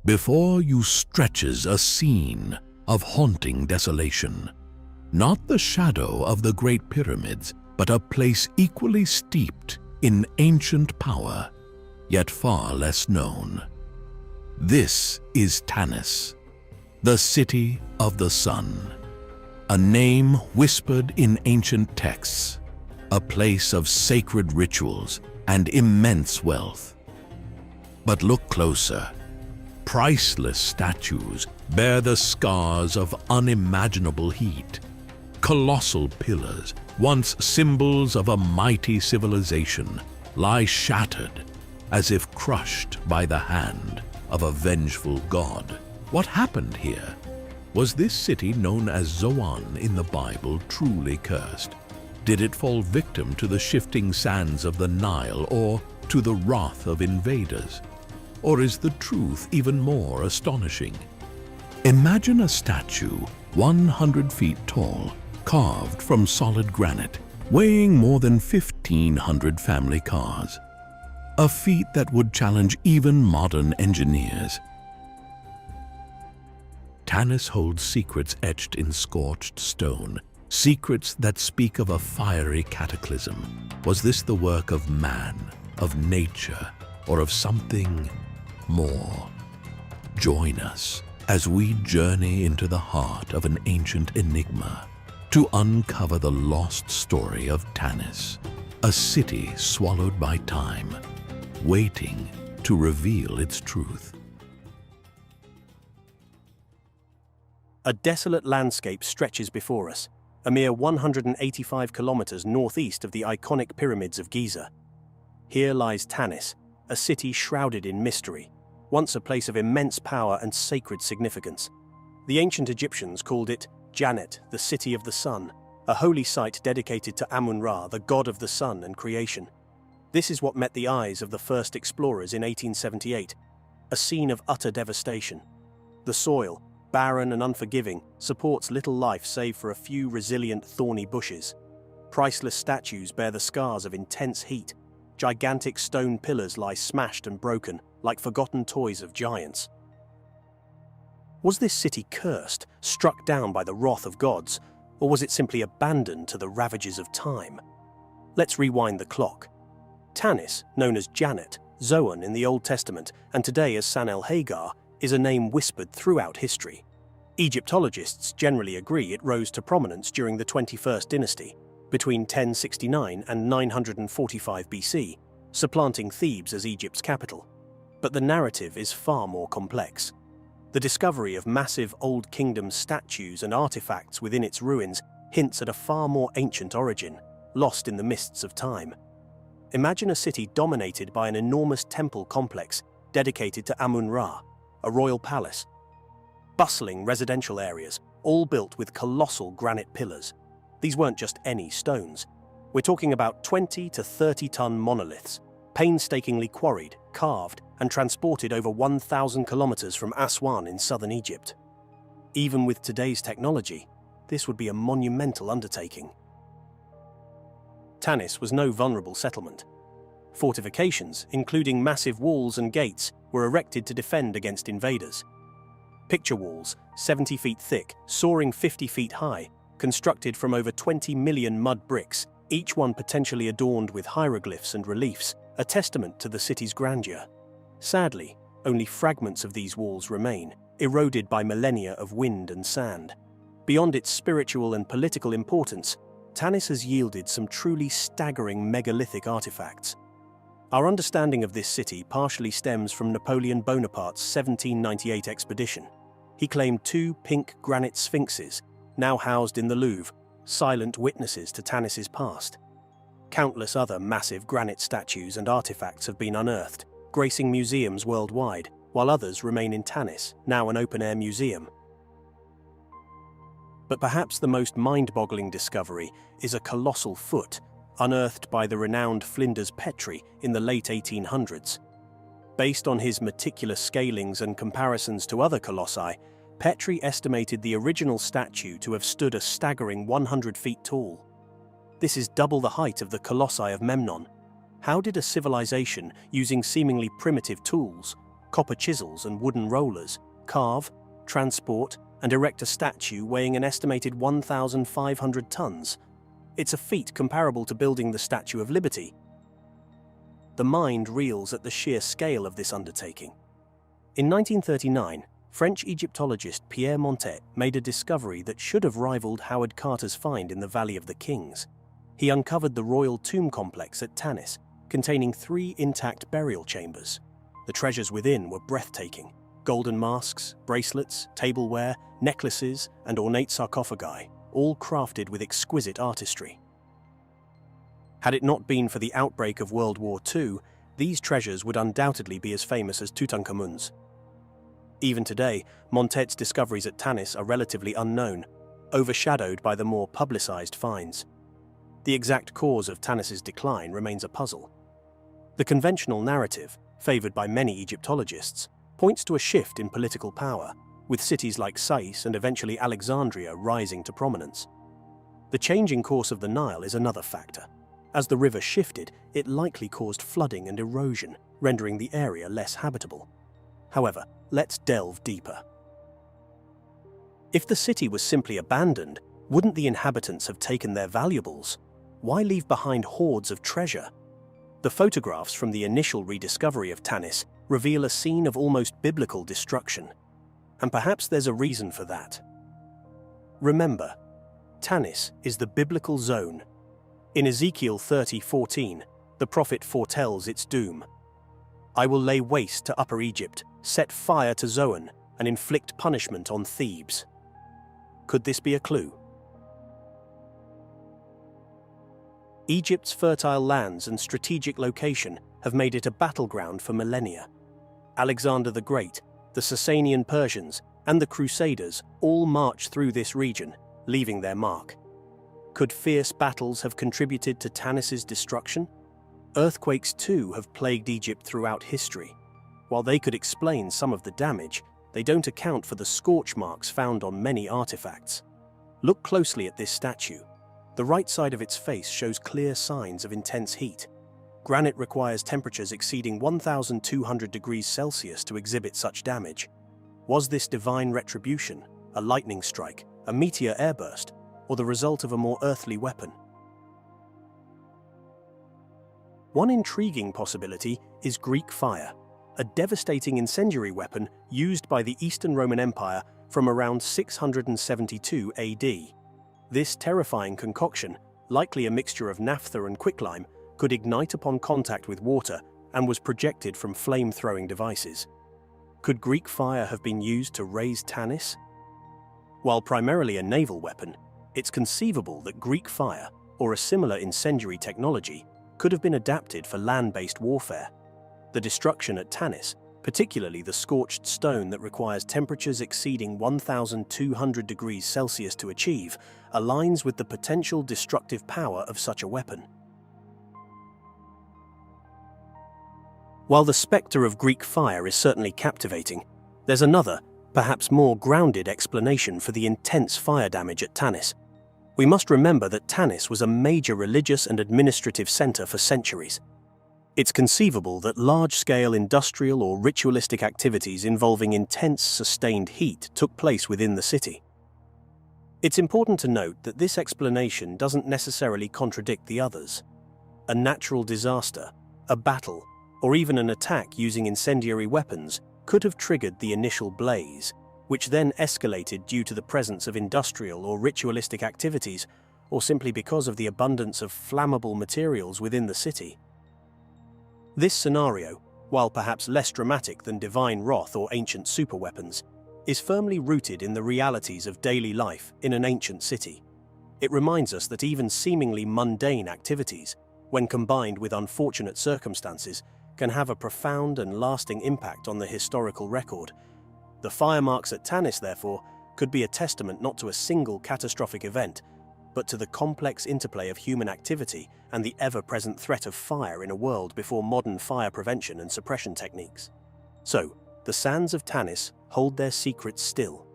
Before you stretches a scene of haunting desolation. Not the shadow of the Great Pyramids, but a place equally steeped in ancient power, yet far less known. This is Tannis, the city of the sun, a name whispered in ancient texts, a place of sacred rituals and immense wealth. But look closer. Priceless statues bear the scars of unimaginable heat. Colossal pillars, once symbols of a mighty civilization, lie shattered as if crushed by the hand of a vengeful god. What happened here? Was this city known as Zoan in the Bible truly cursed? Did it fall victim to the shifting sands of the Nile or to the wrath of invaders? Or is the truth even more astonishing? Imagine a statue 100 feet tall, carved from solid granite, weighing more than 1,500 family cars. A feat that would challenge even modern engineers. Tannis holds secrets etched in scorched stone, secrets that speak of a fiery cataclysm. Was this the work of man, of nature, or of something more? Join us as we journey into the heart of an ancient enigma to uncover the lost story of Tannis, a city swallowed by time, waiting to reveal its truth. A desolate landscape stretches before us, a mere 185 kilometers northeast of the iconic pyramids of Giza. Here lies Tannis, a city shrouded in mystery, once a place of immense power and sacred significance. The ancient Egyptians called it Janet, the city of the sun, a holy site dedicated to Amun-Ra, the god of the sun and creation. This is what met the eyes of the first explorers in 1878, a scene of utter devastation. The soil, barren and unforgiving, supports little life save for a few resilient thorny bushes. Priceless statues bear the scars of intense heat. Gigantic stone pillars lie smashed and broken, like forgotten toys of giants. Was this city cursed, struck down by the wrath of gods, or was it simply abandoned to the ravages of time? Let's rewind the clock. Tannis, known as Janet, Zoan in the Old Testament, and today as San el-Hagar, is a name whispered throughout history. Egyptologists generally agree it rose to prominence during the 21st dynasty, between 1069 and 945 BC, supplanting Thebes as Egypt's capital. But the narrative is far more complex. The discovery of massive Old Kingdom statues and artifacts within its ruins hints at a far more ancient origin, lost in the mists of time. Imagine a city dominated by an enormous temple complex dedicated to Amun-Ra, a royal palace. Bustling residential areas, all built with colossal granite pillars. These weren't just any stones. We're talking about 20 to 30-ton monoliths, painstakingly quarried, carved, and transported over 1,000 kilometers from Aswan in southern Egypt. Even with today's technology, this would be a monumental undertaking. Tannis was no vulnerable settlement. Fortifications, including massive walls and gates, were erected to defend against invaders. Picture walls, 70 feet thick, soaring 50 feet high, constructed from over 20 million mud bricks, each one potentially adorned with hieroglyphs and reliefs, a testament to the city's grandeur. Sadly, only fragments of these walls remain, eroded by millennia of wind and sand. Beyond its spiritual and political importance, Tannis has yielded some truly staggering megalithic artifacts. Our understanding of this city partially stems from Napoleon Bonaparte's 1798 expedition. He claimed 2 pink granite sphinxes, now housed in the Louvre, silent witnesses to Tannis's past. Countless other massive granite statues and artifacts have been unearthed, gracing museums worldwide, while others remain in Tannis, now an open-air museum. But perhaps the most mind-boggling discovery is a colossal foot, unearthed by the renowned Flinders Petrie in the late 1800s. Based on his meticulous scalings and comparisons to other colossi, Petrie estimated the original statue to have stood a staggering 100 feet tall. This is double the height of the Colossi of Memnon. How did a civilization, using seemingly primitive tools, copper chisels and wooden rollers, carve, transport, and erect a statue weighing an estimated 1,500 tons. It's a feat comparable to building the Statue of Liberty. The mind reels at the sheer scale of this undertaking. In 1939, French Egyptologist Pierre Montet made a discovery that should have rivaled Howard Carter's find in the Valley of the Kings. He uncovered the royal tomb complex at Tannis, containing 3 intact burial chambers. The treasures within were breathtaking: golden masks, bracelets, tableware, necklaces, and ornate sarcophagi, all crafted with exquisite artistry. Had it not been for the outbreak of World War II, these treasures would undoubtedly be as famous as Tutankhamun's. Even today, Montet's discoveries at Tannis are relatively unknown, overshadowed by the more publicized finds. The exact cause of Tannis's decline remains a puzzle. The conventional narrative, favored by many Egyptologists, points to a shift in political power, with cities like Sais and eventually Alexandria rising to prominence. The changing course of the Nile is another factor. As the river shifted, it likely caused flooding and erosion, rendering the area less habitable. However, let's delve deeper. If the city was simply abandoned, wouldn't the inhabitants have taken their valuables? Why leave behind hoards of treasure? The photographs from the initial rediscovery of Tannis reveal a scene of almost biblical destruction. And perhaps there's a reason for that. Remember, Tannis is the biblical zone. In Ezekiel 30:14, the prophet foretells its doom. "I will lay waste to Upper Egypt, set fire to Zoan, and inflict punishment on Thebes." Could this be a clue? Egypt's fertile lands and strategic location have made it a battleground for millennia. Alexander the Great, the Sasanian Persians, and the Crusaders all marched through this region, leaving their mark. Could fierce battles have contributed to Tannis's destruction? Earthquakes too have plagued Egypt throughout history. While they could explain some of the damage, they don't account for the scorch marks found on many artifacts. Look closely at this statue. The right side of its face shows clear signs of intense heat. Granite requires temperatures exceeding 1,200 degrees Celsius to exhibit such damage. Was this divine retribution, a lightning strike, a meteor airburst, or the result of a more earthly weapon? One intriguing possibility is Greek fire, a devastating incendiary weapon used by the Eastern Roman Empire from around 672 AD. This terrifying concoction, likely a mixture of naphtha and quicklime, could ignite upon contact with water and was projected from flame-throwing devices. Could Greek fire have been used to raise Tannis? While primarily a naval weapon, it's conceivable that Greek fire, or a similar incendiary technology, could have been adapted for land-based warfare. The destruction at Tannis, particularly the scorched stone that requires temperatures exceeding 1,200 degrees Celsius to achieve, aligns with the potential destructive power of such a weapon. While the spectre of Greek fire is certainly captivating, there's another, perhaps more grounded explanation for the intense fire damage at Tannis. We must remember that Tannis was a major religious and administrative center for centuries. It's conceivable that large-scale industrial or ritualistic activities involving intense, sustained heat took place within the city. It's important to note that this explanation doesn't necessarily contradict the others. A natural disaster, a battle, or even an attack using incendiary weapons could have triggered the initial blaze, which then escalated due to the presence of industrial or ritualistic activities, or simply because of the abundance of flammable materials within the city. This scenario, while perhaps less dramatic than divine wrath or ancient superweapons, is firmly rooted in the realities of daily life in an ancient city. It reminds us that even seemingly mundane activities, when combined with unfortunate circumstances, can have a profound and lasting impact on the historical record. The fire marks at Tannis, therefore, could be a testament not to a single catastrophic event, but to the complex interplay of human activity and the ever-present threat of fire in a world before modern fire prevention and suppression techniques. So, the sands of Tannis hold their secrets still.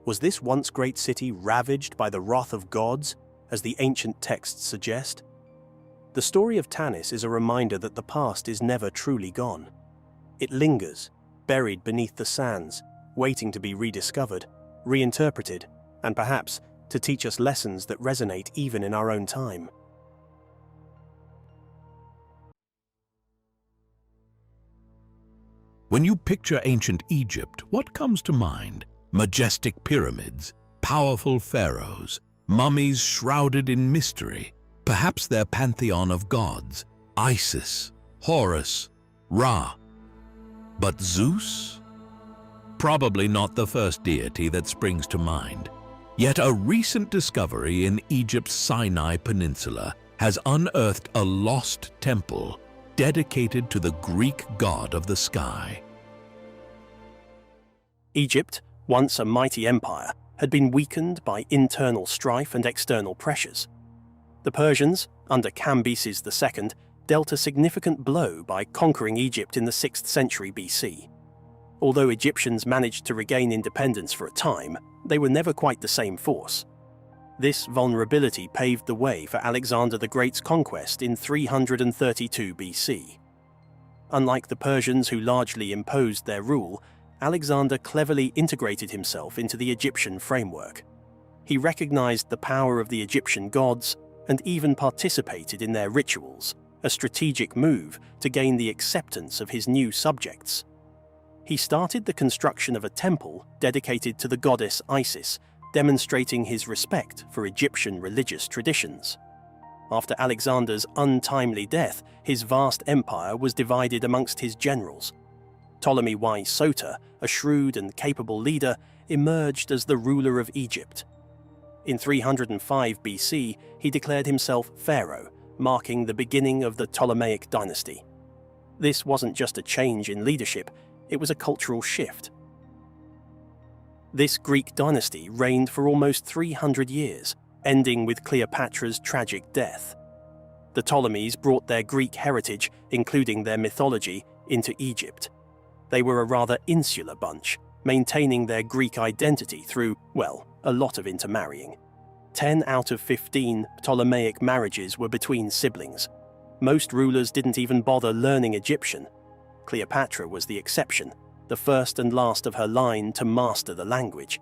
Was this once great city ravaged by the wrath of gods, as the ancient texts suggest? The story of Tannis is a reminder that the past is never truly gone. It lingers, buried beneath the sands, waiting to be rediscovered, reinterpreted, and perhaps to teach us lessons that resonate even in our own time. When you picture ancient Egypt, what comes to mind? Majestic pyramids, powerful pharaohs, mummies shrouded in mystery, perhaps their pantheon of gods, Isis, Horus, Ra. But Zeus? Probably not the first deity that springs to mind. Yet a recent discovery in Egypt's Sinai Peninsula has unearthed a lost temple dedicated to the Greek god of the sky. Egypt, once a mighty empire, had been weakened by internal strife and external pressures. The Persians, under Cambyses II, dealt a significant blow by conquering Egypt in the 6th century BC. Although Egyptians managed to regain independence for a time, they were never quite the same force. This vulnerability paved the way for Alexander the Great's conquest in 332 BC. Unlike the Persians who largely imposed their rule, Alexander cleverly integrated himself into the Egyptian framework. He recognized the power of the Egyptian gods and even participated in their rituals, a strategic move to gain the acceptance of his new subjects. He started the construction of a temple dedicated to the goddess Isis, demonstrating his respect for Egyptian religious traditions. After Alexander's untimely death, his vast empire was divided amongst his generals. Ptolemy I Soter, a shrewd and capable leader, emerged as the ruler of Egypt. In 305 BC, he declared himself pharaoh, marking the beginning of the Ptolemaic dynasty. This wasn't just a change in leadership, it was a cultural shift. This Greek dynasty reigned for almost 300 years, ending with Cleopatra's tragic death. The Ptolemies brought their Greek heritage, including their mythology, into Egypt. They were a rather insular bunch, maintaining their Greek identity through, well, a lot of intermarrying. 10 out of 15 Ptolemaic marriages were between siblings. Most rulers didn't even bother learning Egyptian. Cleopatra was the exception, the first and last of her line to master the language.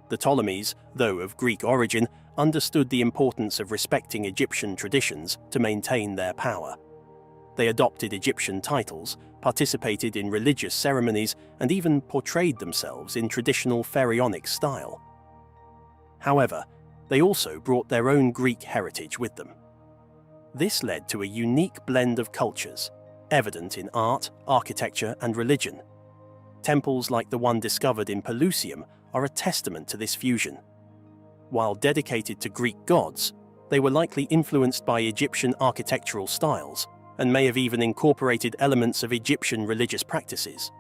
The Ptolemies, though of Greek origin, understood the importance of respecting Egyptian traditions to maintain their power. They adopted Egyptian titles, participated in religious ceremonies, and even portrayed themselves in traditional pharaonic style. However, they also brought their own Greek heritage with them. This led to a unique blend of cultures, evident in art, architecture, and religion. Temples like the one discovered in Pelusium are a testament to this fusion. While dedicated to Greek gods, they were likely influenced by Egyptian architectural styles and may have even incorporated elements of Egyptian religious practices.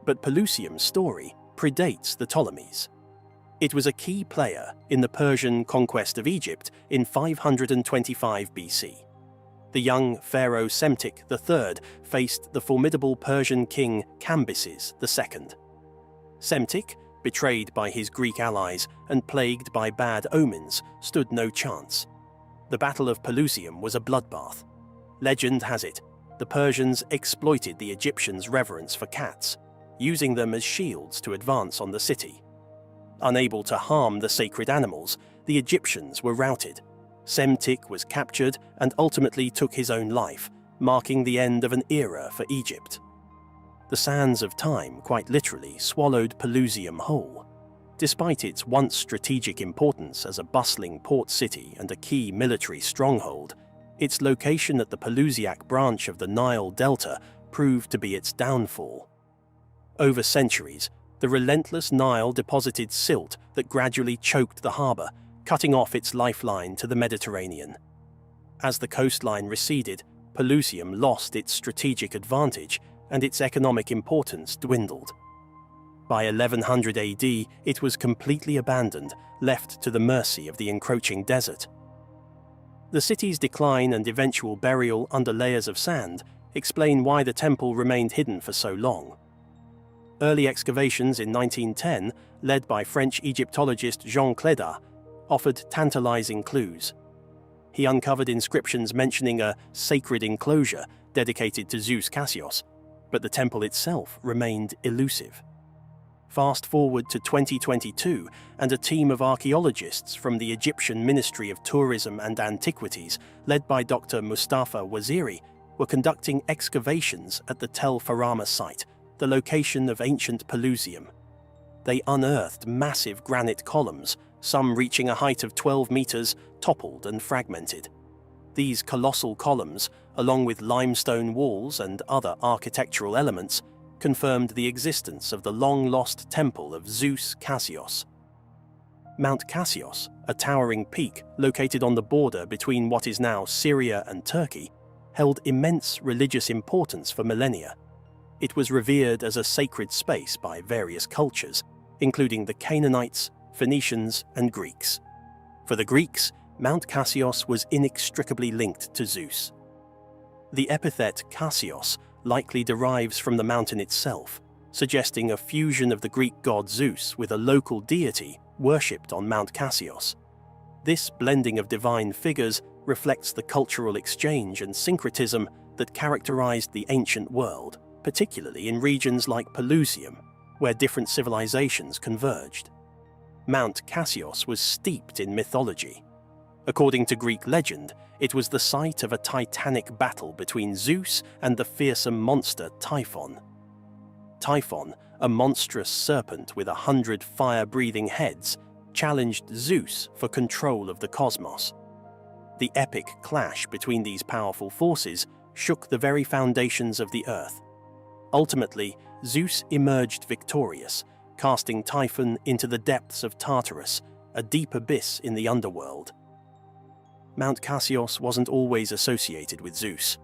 But Pelusium's story predates the Ptolemies. It was a key player in the Persian conquest of Egypt in 525 BC. The young pharaoh Psemtik III faced the formidable Persian king Cambyses II. Psemtik, betrayed by his Greek allies and plagued by bad omens, stood no chance. The Battle of Pelusium was a bloodbath. Legend has it, the Persians exploited the Egyptians' reverence for cats, using them as shields to advance on the city. Unable to harm the sacred animals, the Egyptians were routed. Psemtik was captured and ultimately took his own life, marking the end of an era for Egypt. The sands of time quite literally swallowed Pelusium whole. Despite its once strategic importance as a bustling port city and a key military stronghold, its location at the Pelusiac branch of the Nile Delta proved to be its downfall. Over centuries, the relentless Nile deposited silt that gradually choked the harbour, cutting off its lifeline to the Mediterranean. As the coastline receded, Pelusium lost its strategic advantage and its economic importance dwindled. By 1100 AD, it was completely abandoned, left to the mercy of the encroaching desert. The city's decline and eventual burial under layers of sand explain why the temple remained hidden for so long. Early excavations in 1910, led by French Egyptologist Jean Clédat, offered tantalizing clues. He uncovered inscriptions mentioning a sacred enclosure dedicated to Zeus Casos, but the temple itself remained elusive. Fast forward to 2022, and a team of archaeologists from the Egyptian Ministry of Tourism and Antiquities, led by Dr. Mustafa Waziri, were conducting excavations at the Tel Farama site, the location of ancient Pelusium. They unearthed massive granite columns, some reaching a height of 12 meters, toppled and fragmented. These colossal columns, along with limestone walls and other architectural elements, confirmed the existence of the long-lost temple of Zeus Casos. Mount Casos, a towering peak located on the border between what is now Syria and Turkey, held immense religious importance for millennia. It was revered as a sacred space by various cultures, including the Canaanites, Phoenicians, and Greeks. For the Greeks, Mount Casos was inextricably linked to Zeus. The epithet Casos likely derives from the mountain itself, suggesting a fusion of the Greek god Zeus with a local deity worshipped on Mount Casos. This blending of divine figures reflects the cultural exchange and syncretism that characterized the ancient world, particularly in regions like Pelusium, where different civilizations converged. Mount Casos was steeped in mythology. According to Greek legend, it was the site of a titanic battle between Zeus and the fearsome monster Typhon. Typhon, a monstrous serpent with 100 fire-breathing heads, challenged Zeus for control of the cosmos. The epic clash between these powerful forces shook the very foundations of the earth. Ultimately, Zeus emerged victorious, casting Typhon into the depths of Tartarus, a deep abyss in the underworld. Mount Casos wasn't always associated with Zeus.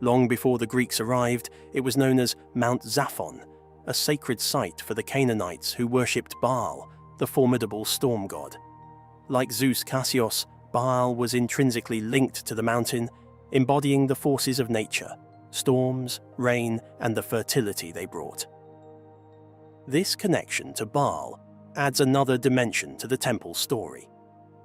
Long before the Greeks arrived, it was known as Mount Zaphon, a sacred site for the Canaanites who worshipped Baal, the formidable storm god. Like Zeus Casos, Baal was intrinsically linked to the mountain, embodying the forces of nature, storms, rain, and the fertility they brought. This connection to Baal adds another dimension to the temple's story.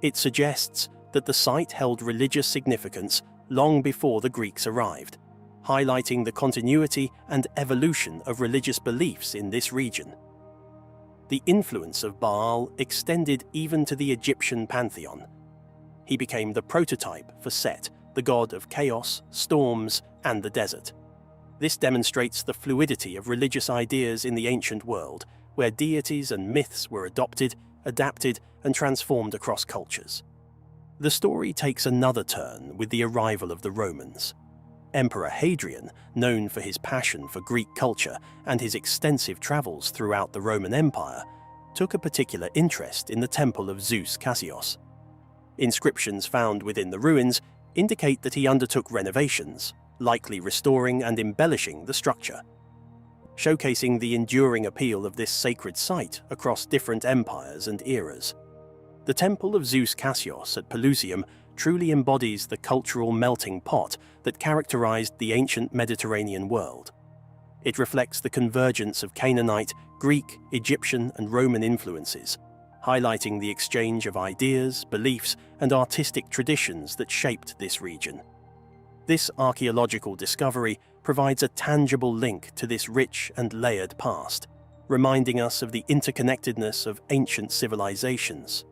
It suggests that the site held religious significance long before the Greeks arrived, highlighting the continuity and evolution of religious beliefs in this region. The influence of Baal extended even to the Egyptian pantheon. He became the prototype for Set, the god of chaos, storms, and the desert. This demonstrates the fluidity of religious ideas in the ancient world, where deities and myths were adopted, adapted, and transformed across cultures. The story takes another turn with the arrival of the Romans. Emperor Hadrian, known for his passion for Greek culture and his extensive travels throughout the Roman Empire, took a particular interest in the temple of Zeus Casos. Inscriptions found within the ruins indicate that he undertook renovations, likely restoring and embellishing the structure, showcasing the enduring appeal of this sacred site across different empires and eras. The Temple of Zeus Casos at Pelusium truly embodies the cultural melting pot that characterized the ancient Mediterranean world. It reflects the convergence of Canaanite, Greek, Egyptian, and Roman influences, highlighting the exchange of ideas, beliefs, and artistic traditions that shaped this region. This archaeological discovery provides a tangible link to this rich and layered past, reminding us of the interconnectedness of ancient civilizations.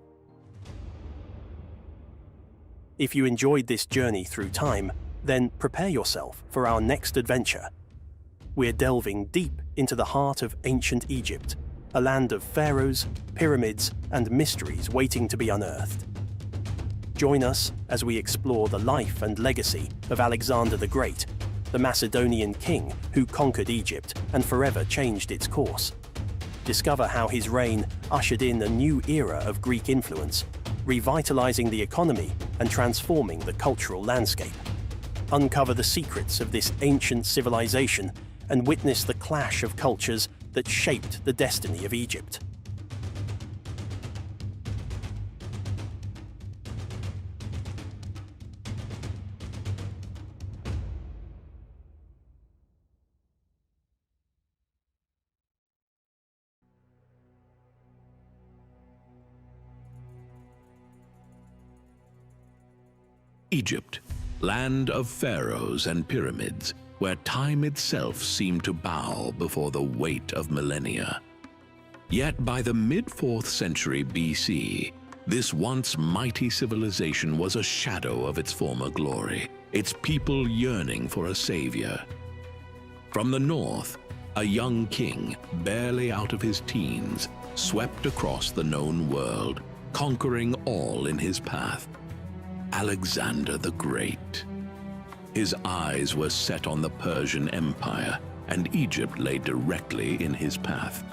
If you enjoyed this journey through time, then prepare yourself for our next adventure. We're delving deep into the heart of ancient Egypt, a land of pharaohs, pyramids, and mysteries waiting to be unearthed. Join us as we explore the life and legacy of Alexander the Great, the Macedonian king who conquered Egypt and forever changed its course. Discover how his reign ushered in a new era of Greek influence, revitalizing the economy and transforming the cultural landscape. Uncover the secrets of this ancient civilization and witness the clash of cultures that shaped the destiny of Egypt. Egypt, land of pharaohs and pyramids, where time itself seemed to bow before the weight of millennia. Yet by the mid-4th century BC, this once mighty civilization was a shadow of its former glory, its people yearning for a savior. From the north, a young king, barely out of his teens, swept across the known world, conquering all in his path. Alexander the Great. His eyes were set on the Persian Empire, and Egypt lay directly in his path.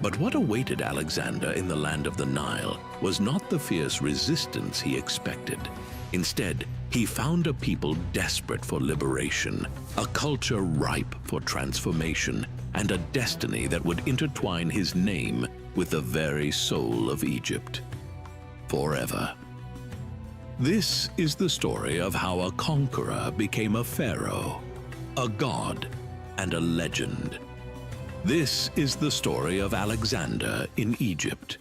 But what awaited Alexander in the land of the Nile was not the fierce resistance he expected. Instead, he found a people desperate for liberation, a culture ripe for transformation, and a destiny that would intertwine his name with the very soul of Egypt. Forever. This is the story of how a conqueror became a pharaoh, a god, and a legend. This is the story of Alexander in Egypt.